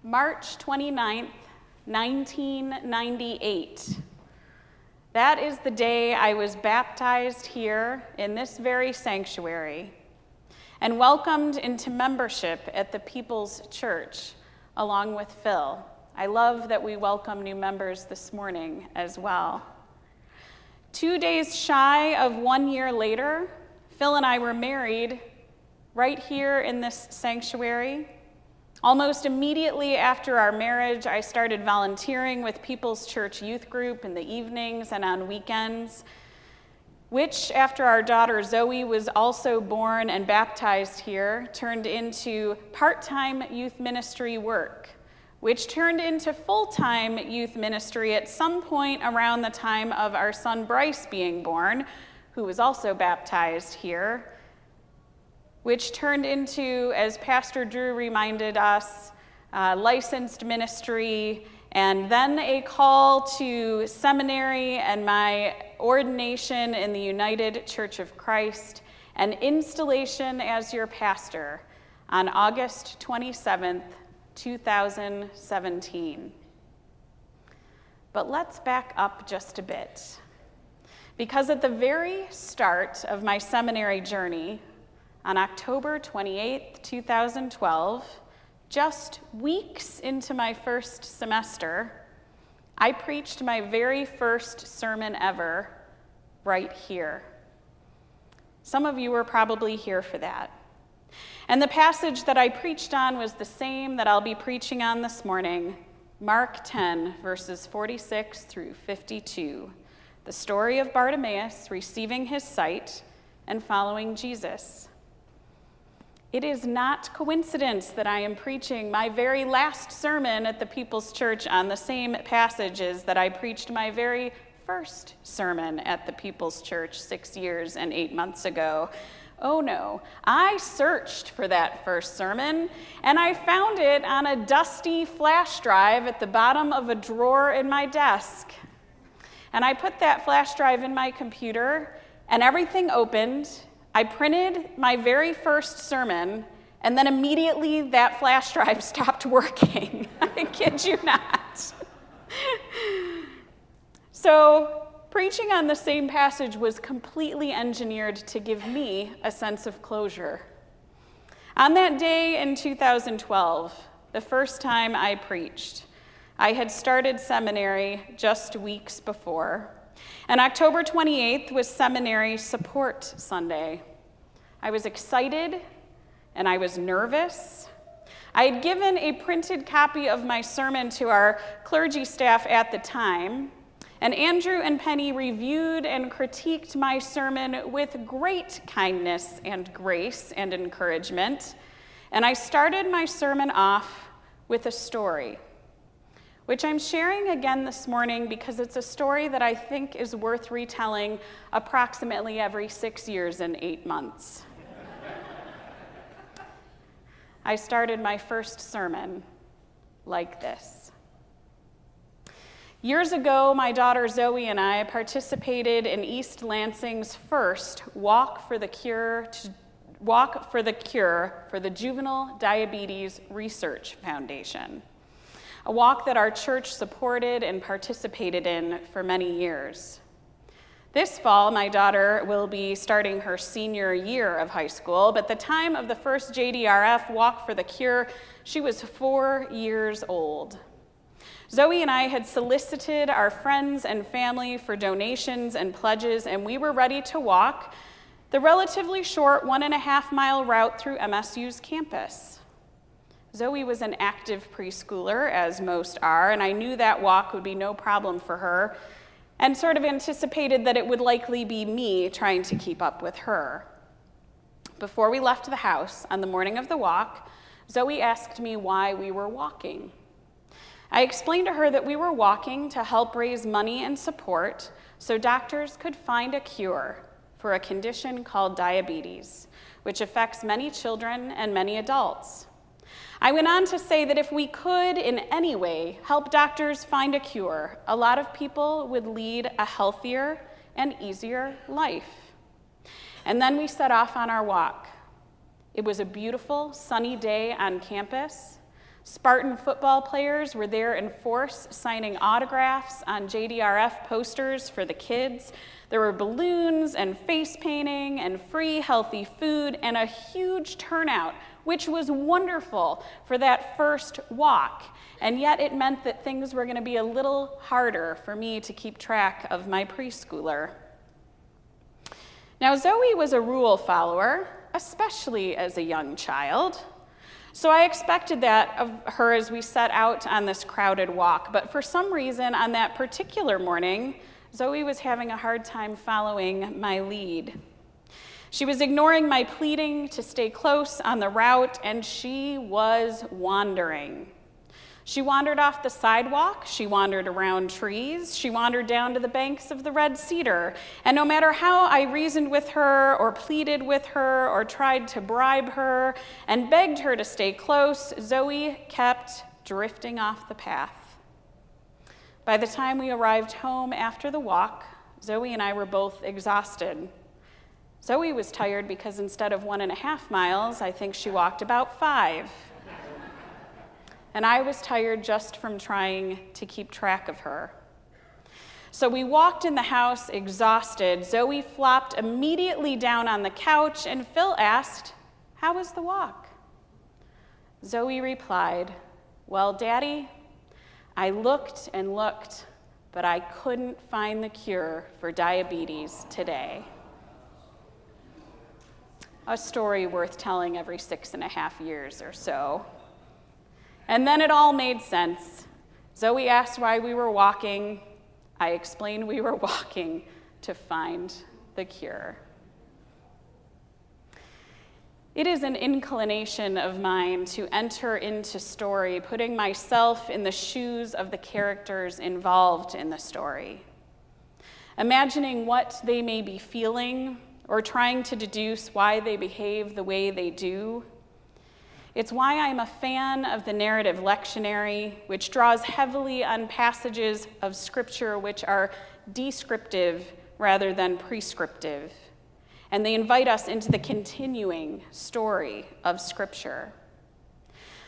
March 29th, 1998. That is the day I was baptized here in this very sanctuary and welcomed into membership at the People's Church along with Phil. I love that we welcome new members this morning as well. 2 days shy of 1 year later, Phil and I were married right here in this sanctuary. Almost immediately after our marriage, I started volunteering with People's Church Youth Group in the evenings and on weekends, which, after our daughter Zoe was also born and baptized here, turned into part-time youth ministry work, which turned into full-time youth ministry at some point around the time of our son Bryce being born, who was also baptized here, which turned into, as Pastor Drew reminded us, licensed ministry, and then a call to seminary and my ordination in the United Church of Christ, and installation as your pastor on August 27th, 2017. But let's back up just a bit, because at the very start of my seminary journey, on October 28th, 2012, just weeks into my first semester, I preached my very first sermon ever right here. Some of you were probably here for that. And the passage that I preached on was the same that I'll be preaching on this morning, Mark 10, verses 46 through 52, the story of Bartimaeus receiving his sight and following Jesus. It is not coincidence that I am preaching my very last sermon at the People's Church on the same passages that I preached my very first sermon at the People's Church 6 years and 8 months ago. Oh no, I searched for that first sermon, and I found it on a dusty flash drive at the bottom of a drawer in my desk. And I put that flash drive in my computer, and everything opened. I printed my very first sermon, and then immediately that flash drive stopped working. I kid you not. So preaching on the same passage was completely engineered to give me a sense of closure. On that day in 2012, the first time I preached, I had started seminary just weeks before. And October 28th was Seminary Support Sunday. I was excited and I was nervous. I had given a printed copy of my sermon to our clergy staff at the time, and Andrew and Penny reviewed and critiqued my sermon with great kindness and grace and encouragement. And I started my sermon off with a story, which I'm sharing again this morning because it's a story that I think is worth retelling approximately every 6 years and 8 months. I started my first sermon like this. Years ago, my daughter Zoe and I participated in East Lansing's first Walk for the Cure for the Juvenile Diabetes Research Foundation, a walk that our church supported and participated in for many years. This fall, my daughter will be starting her senior year of high school, but at the time of the first JDRF Walk for the Cure, she was 4 years old. Zoe and I had solicited our friends and family for donations and pledges, and we were ready to walk the relatively short 1.5-mile route through MSU's campus. Zoe was an active preschooler, as most are, and I knew that walk would be no problem for her, and sort of anticipated that it would likely be me trying to keep up with her. Before we left the house on the morning of the walk, Zoe asked me why we were walking. I explained to her that we were walking to help raise money and support so doctors could find a cure for a condition called diabetes, which affects many children and many adults. I went on to say that if we could in any way help doctors find a cure, a lot of people would lead a healthier and easier life. And then we set off on our walk. It was a beautiful, sunny day on campus. Spartan football players were there in force, signing autographs on JDRF posters for the kids. There were balloons and face painting and free healthy food and a huge turnout, which was wonderful for that first walk. And yet it meant that things were going to be a little harder for me to keep track of my preschooler. Now, Zoe was a rule follower, especially as a young child. So I expected that of her as we set out on this crowded walk. But for some reason, on that particular morning, Zoe was having a hard time following my lead. She was ignoring my pleading to stay close on the route, and she was wandering. She wandered off the sidewalk, she wandered around trees, she wandered down to the banks of the Red Cedar, and no matter how I reasoned with her or pleaded with her or tried to bribe her and begged her to stay close, Zoe kept drifting off the path. By the time we arrived home after the walk, Zoe and I were both exhausted. Zoe was tired because instead of 1.5 miles, I think she walked about 5. And I was tired just from trying to keep track of her. So we walked in the house exhausted. Zoe flopped immediately down on the couch, and Phil asked, "How was the walk?" Zoe replied, "Well, Daddy, I looked and looked, but I couldn't find the cure for diabetes today." A story worth telling every 6.5 years or so. And then it all made sense. Zoe asked why we were walking. I explained we were walking to find the cure. It is an inclination of mine to enter into story, putting myself in the shoes of the characters involved in the story, imagining what they may be feeling or trying to deduce why they behave the way they do. It's why I'm a fan of the narrative lectionary, which draws heavily on passages of Scripture which are descriptive rather than prescriptive, and they invite us into the continuing story of Scripture.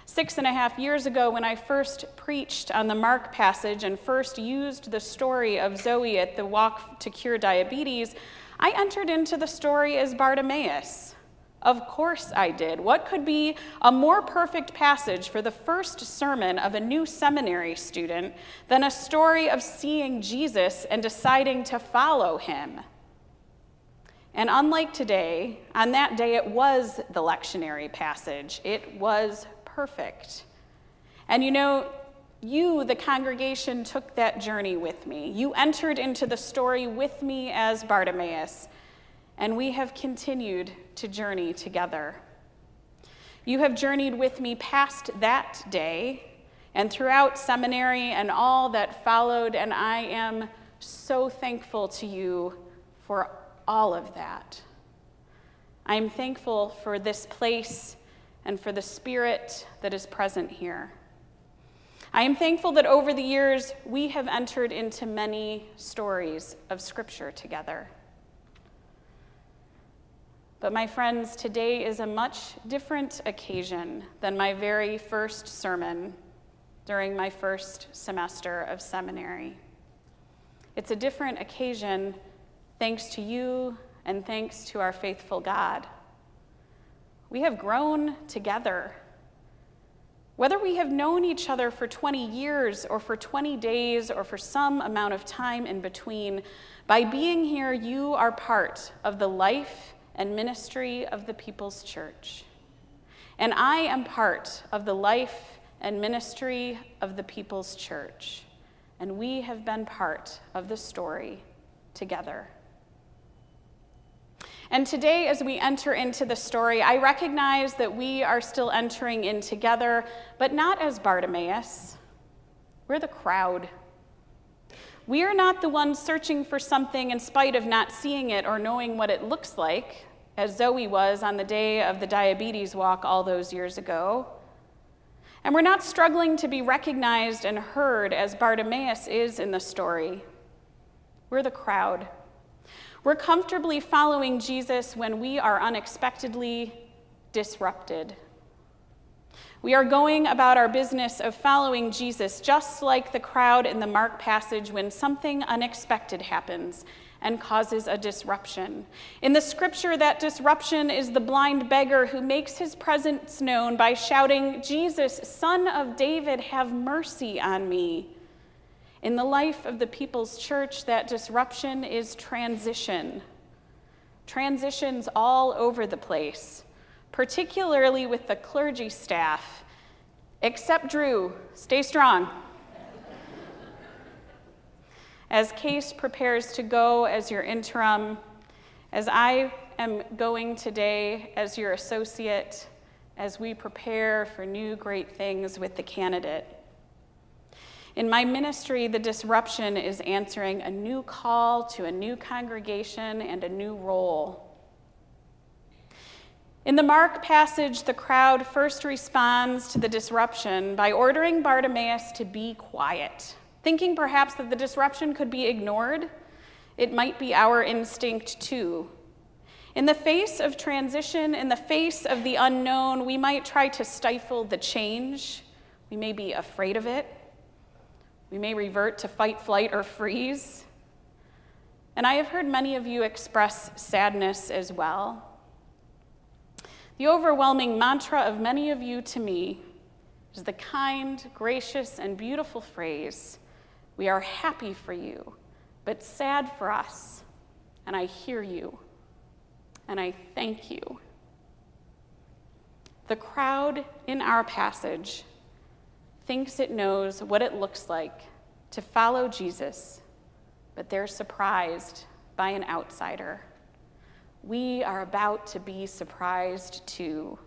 6.5 years ago, when I first preached on the Mark passage and first used the story of Zoe at the Walk to Cure Diabetes, I entered into the story as Bartimaeus. Of course I did. What could be a more perfect passage for the first sermon of a new seminary student than a story of seeing Jesus and deciding to follow him? And unlike today, on that day it was the lectionary passage. It was perfect. And you, the congregation, took that journey with me. You entered into the story with me as Bartimaeus, and we have continued to journey together. You have journeyed with me past that day and throughout seminary and all that followed, and I am so thankful to you for all of that. I am thankful for this place and for the Spirit that is present here. I am thankful that over the years we have entered into many stories of Scripture together. But my friends, today is a much different occasion than my very first sermon during my first semester of seminary. It's a different occasion thanks to you and thanks to our faithful God. We have grown together. Whether we have known each other for 20 years or for 20 days or for some amount of time in between, by being here, you are part of the life and ministry of the People's Church. And I am part of the life and ministry of the People's Church. And we have been part of the story together. And today, as we enter into the story, I recognize that we are still entering in together, but not as Bartimaeus. We're the crowd. We are not the ones searching for something in spite of not seeing it or knowing what it looks like, as Zoe was on the day of the diabetes walk all those years ago. And we're not struggling to be recognized and heard as Bartimaeus is in the story. We're the crowd. We're comfortably following Jesus when we are unexpectedly disrupted. We are going about our business of following Jesus, just like the crowd in the Mark passage when something unexpected happens and causes a disruption. In the scripture, that disruption is the blind beggar who makes his presence known by shouting, "Jesus, Son of David, have mercy on me." In the life of the People's Church, that disruption is transition. Transitions all over the place, particularly with the clergy staff. Except Drew, stay strong. As Case prepares to go as your interim, as I am going today as your associate, as we prepare for new great things with the candidate. In my ministry, the disruption is answering a new call to a new congregation and a new role. In the Mark passage, the crowd first responds to the disruption by ordering Bartimaeus to be quiet, thinking perhaps that the disruption could be ignored. It might be our instinct too. In the face of transition, in the face of the unknown, we might try to stifle the change. We may be afraid of it. We may revert to fight, flight, or freeze. And I have heard many of you express sadness as well. The overwhelming mantra of many of you to me is the kind, gracious, and beautiful phrase, "We are happy for you, but sad for us, and I hear you, and I thank you." The crowd in our passage thinks it knows what it looks like to follow Jesus, but they're surprised by an outsider. We are about to be surprised too.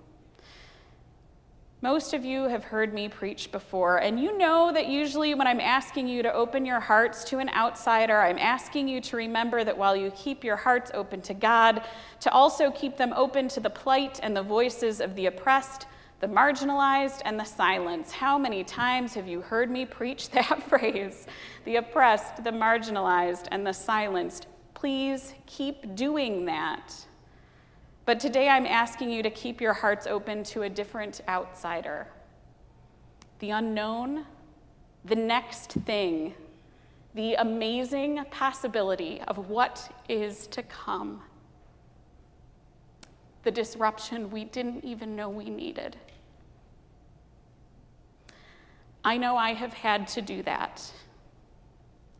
Most of you have heard me preach before, and you know that usually when I'm asking you to open your hearts to an outsider, I'm asking you to remember that while you keep your hearts open to God, to also keep them open to the plight and the voices of the oppressed, the marginalized, and the silenced. How many times have you heard me preach that phrase? The oppressed, the marginalized, and the silenced. Please keep doing that. But today I'm asking you to keep your hearts open to a different outsider. The unknown, the next thing, the amazing possibility of what is to come. The disruption we didn't even know we needed. I know I have had to do that.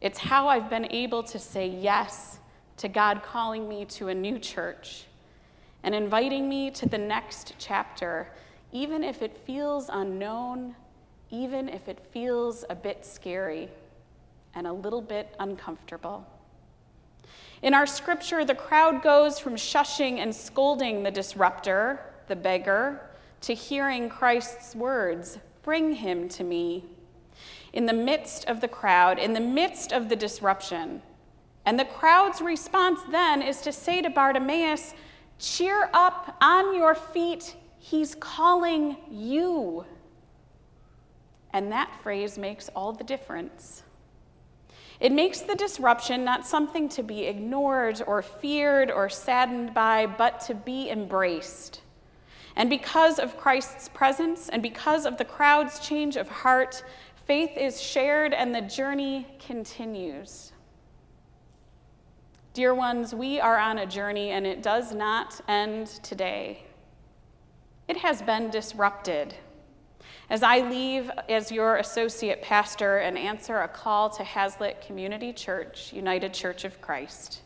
It's how I've been able to say yes to God calling me to a new church and inviting me to the next chapter, even if it feels unknown, even if it feels a bit scary and a little bit uncomfortable. In our scripture, the crowd goes from shushing and scolding the disruptor, the beggar, to hearing Christ's words, "Bring him to me." In the midst of the crowd, in the midst of the disruption. And the crowd's response then is to say to Bartimaeus, "Cheer up, on your feet, he's calling you." And that phrase makes all the difference. It makes the disruption not something to be ignored or feared or saddened by, but to be embraced. And because of Christ's presence and because of the crowd's change of heart, faith is shared and the journey continues. Dear ones, we are on a journey and it does not end today. It has been disrupted. As I leave as your associate pastor and answer a call to Hazlitt Community Church, United Church of Christ,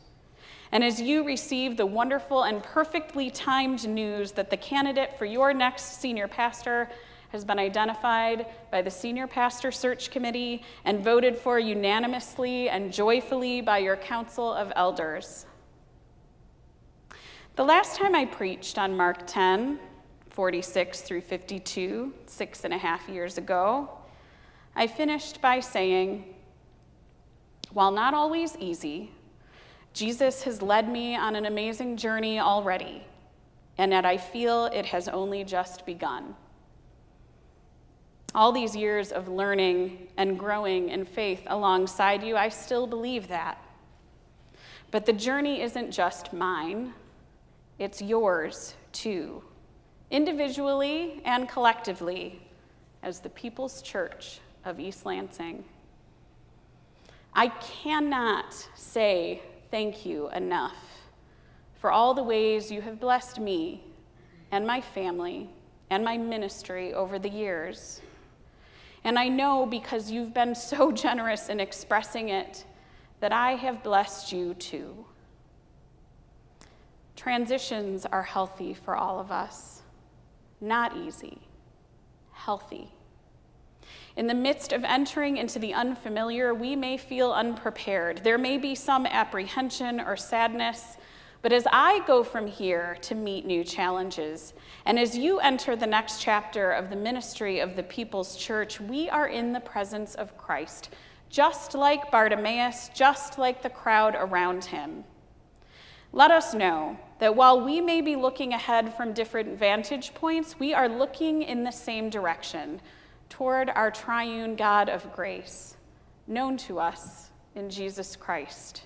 and as you receive the wonderful and perfectly timed news that the candidate for your next senior pastor has been identified by the Senior Pastor Search Committee and voted for unanimously and joyfully by your Council of Elders. The last time I preached on Mark 10, 46 through 52, 6.5 years ago, I finished by saying, while not always easy, Jesus has led me on an amazing journey already, and yet I feel it has only just begun. All these years of learning and growing in faith alongside you, I still believe that. But the journey isn't just mine, it's yours too. individually and collectively, as the People's Church of East Lansing. I cannot say thank you enough for all the ways you have blessed me and my family and my ministry over the years. And I know because you've been so generous in expressing it that I have blessed you too. Transitions are healthy for all of us. Not easy, healthy. In the midst of entering into the unfamiliar, we may feel unprepared. There may be some apprehension or sadness, but as I go from here to meet new challenges, and as you enter the next chapter of the ministry of the People's Church, we are in the presence of Christ, just like Bartimaeus, just like the crowd around him. Let us know that while we may be looking ahead from different vantage points, we are looking in the same direction, toward our triune God of grace, known to us in Jesus Christ.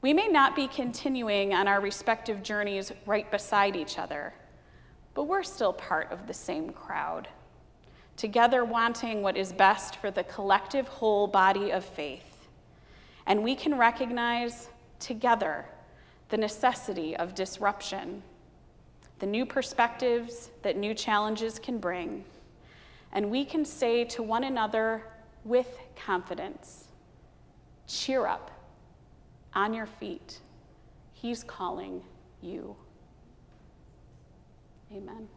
We may not be continuing on our respective journeys right beside each other, but we're still part of the same crowd, together wanting what is best for the collective whole body of faith. And we can recognize together the necessity of disruption, the new perspectives that new challenges can bring. And we can say to one another with confidence, cheer up, on your feet. He's calling you. Amen.